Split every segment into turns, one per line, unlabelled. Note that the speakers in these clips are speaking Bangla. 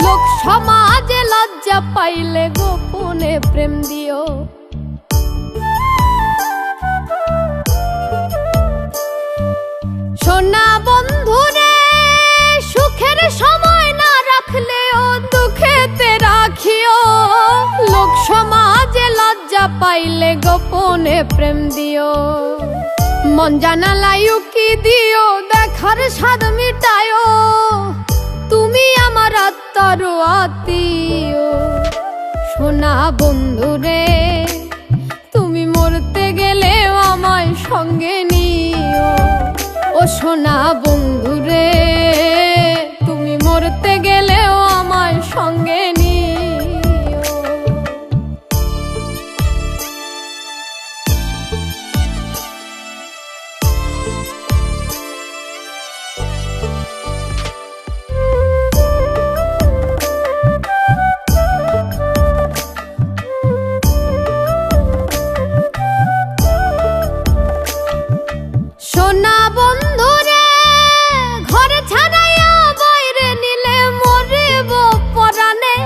লোক সমাজে লজ্জা পাইলে গোপনে প্রেম দিও। সোনা বন্ধুরে সুখের সময় না রাখলেও দুঃখেতে রাখিও। লোক সমাজে লজ্জা পাইলে গোপনে প্রেম দিও। মন জানালাই উকি দিও, দেখার স্বাদ মিটায়ো। তুমি আমার আত্মার আত্মীয়। সোনা বন্ধুরে তুমি মরতে গেলেও আমায় সঙ্গে নিও। ও সোনা বন্ধুরে তুমি মরতে গেলেও আমায় সঙ্গে নিও। সোনা বন্ধুরে ঘর ছাড়াইয়া বাইরে নিলে মরিব পরাণে।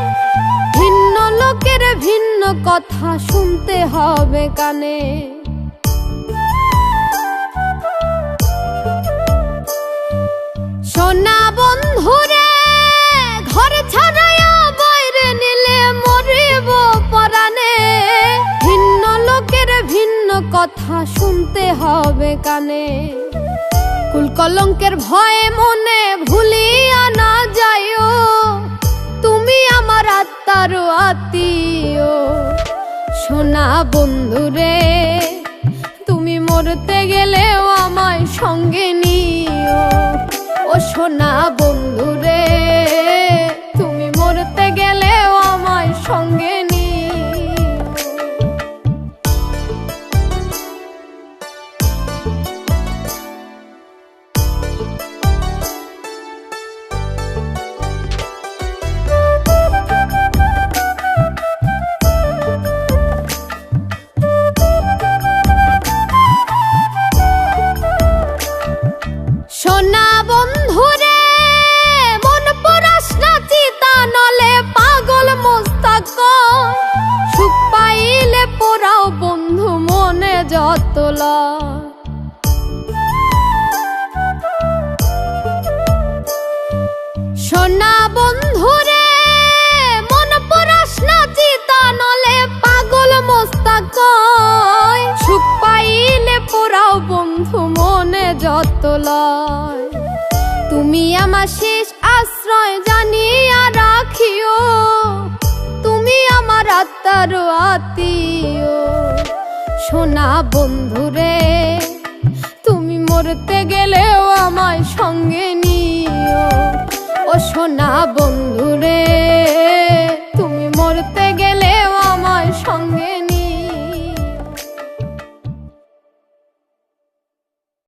ভিন্ন লোকের ভিন্ন কথা শুনতে হবে কানে। সোনা বন্ধুরে ঘর ছাড়াইয়া বাইরে নিলে মরিব পরাণে। ভিন্ন লোকের ভিন্ন কথা শুনতে হবে কানে। কুল কলঙ্কের ভয়ে মনে ভুলিয়া না যাইও। তুমি আমার আত্মার আত্মীয়। সোনা বন্ধুরে তুমি মরতে গেলেও আমায় সঙ্গে নিও। ও সোনা বন্ধুরে তুমি মরতে গেলেও আমায় সঙ্গে নিও। সোনা বন্ধুরে মন পরাস না চিতা নলে পাগল মোস্তাক। সুখ পাইলে পোড়াও বন্ধু মনে যত লয়। সোনা বন্ধুরে মন পরাস না চিতা নলে পাগল মোস্তাক। সুখ পাইলে পোড়াও বন্ধু মনে যত লয়। তুমি আমার শেষ আশ্রয় জানিয়া রাখিও। তুমি আমার আত্মার আত্মীয়। সোনা বন্ধুরে তুমি মরতে গেলেও আমায় সঙ্গে নিও। ও সোনা বন্ধু